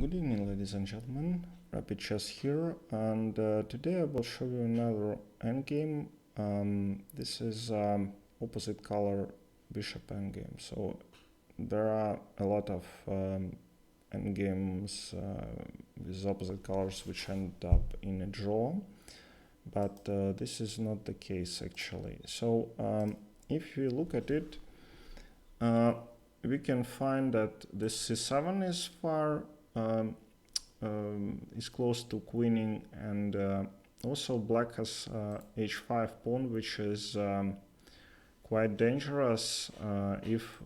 Good evening, ladies and gentlemen. Rapid Chess here, and today I will show you another endgame. This is opposite color bishop endgame. So there are a lot of endgames with opposite colors which end up in a draw, but this is not the case actually. So if you look at it, we can find that this c7 is is close to queening, and also black has h5 pawn, which is quite dangerous if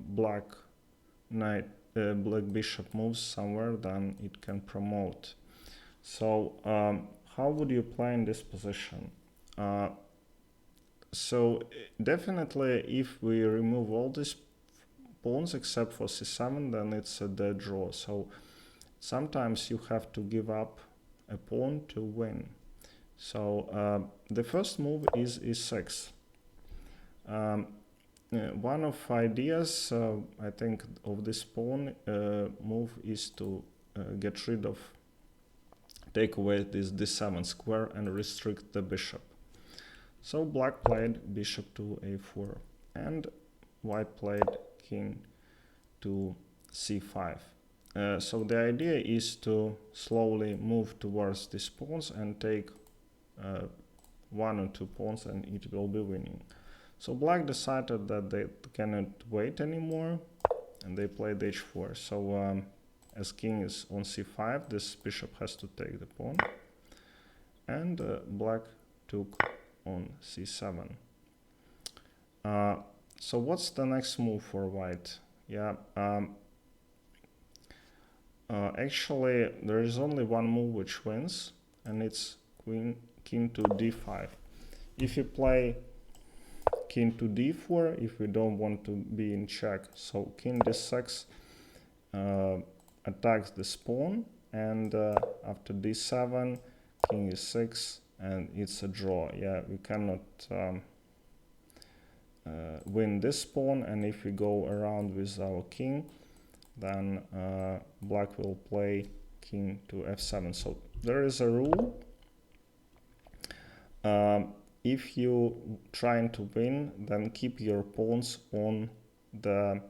black bishop moves somewhere, then it can promote. So how would you play in this position? So definitely if we remove all these pawns except for c7, then it's a dead draw. So sometimes you have to give up a pawn to win. So the first move is e6. One of ideas, I think, of this pawn move is to get rid of, take away this d7 square and restrict the bishop. So black played bishop to a4 and white played king to c5. So the idea is to slowly move towards these pawns and take one or two pawns, and it will be winning. So black decided that they cannot wait anymore, and they played h4. So as king is on c5, this bishop has to take the pawn, and black took on c7. So what's the next move for white? Yeah. Actually, there is only one move which wins, and it's king to d5. If you play king to d4, if we don't want to be in check, so king d6 attacks this pawn, and after d7, king e6, and it's a draw. Yeah, we cannot win this pawn, and if we go around with our king, then black will play king to f7. So there is a rule. If you trying to win, then keep your pawns on the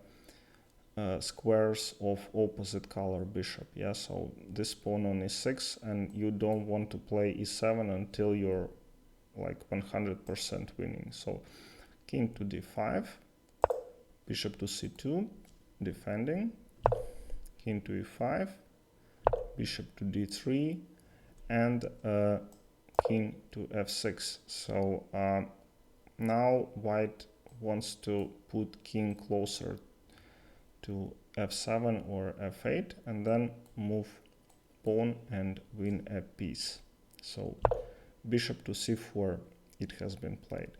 squares of opposite color bishop. Yeah, so this pawn on e6, and you don't want to play e7 until you're like 100% winning. So king to d5, bishop to c2, defending, king to e5, bishop to d3, and king to f6. So now white wants to put king closer to f7 or f8, and then move pawn and win a piece. So bishop to c4, it has been played.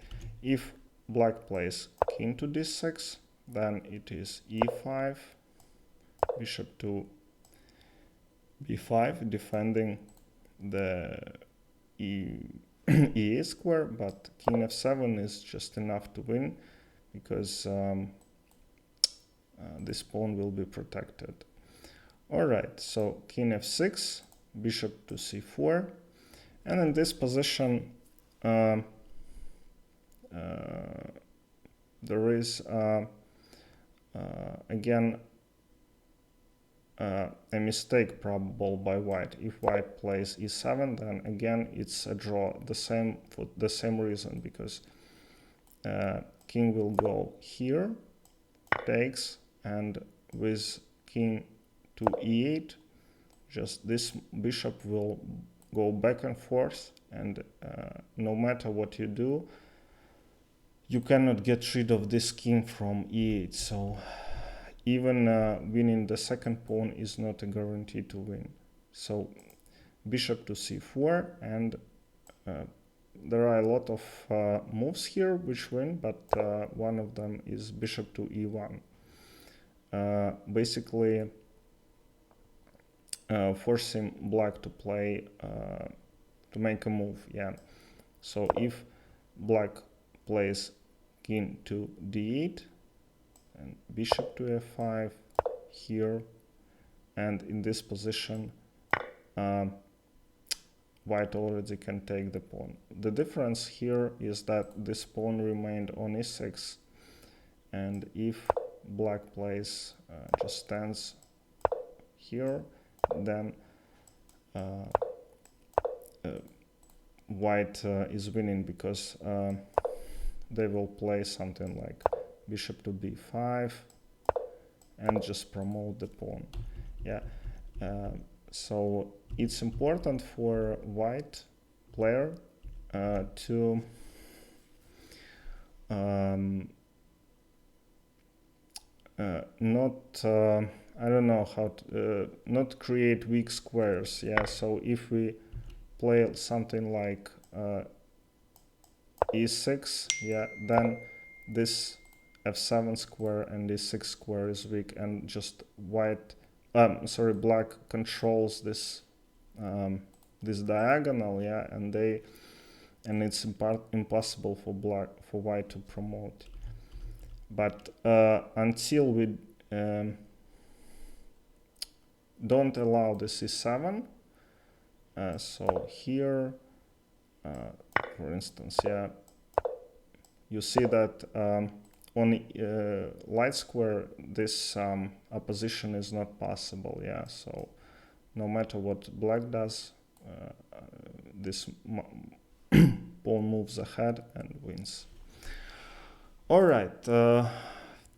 If black plays king to d6, then it is e5, bishop to b5, defending the e8 square, but king f7 is just enough to win, because this pawn will be protected. Alright, so king f6, bishop to c4, and in this position there is again a mistake probable by white. If white plays e7, then again it's a draw, the same for the same reason, because king will go here, takes, and with king to e8, just this bishop will go back and forth, and no matter what you do, you cannot get rid of this king from e8. So even winning the second pawn is not a guarantee to win. So bishop to c4, and there are a lot of moves here which win, but one of them is bishop to e1. Basically forcing black to play, to make a move. Yeah. So if black plays king to d8, and bishop to f5 here, and in this position white already can take the pawn. The difference here is that this pawn remained on e6, and if black plays just stands here, then white is winning, because they will play something like bishop to b5 and just promote the pawn. Yeah. So it's important for white player to not I don't know how to not create weak squares. Yeah. So if we play something like e6, yeah, then this f7 square and e6 square is weak, and just black controls this this diagonal, yeah, and it's impossible for white to promote. But until we don't allow the c7, so here, for instance, yeah, you see that on light square this opposition is not possible. Yeah, so no matter what black does, this pawn moves ahead and wins. All right,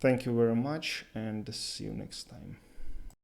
thank you very much, and see you next time.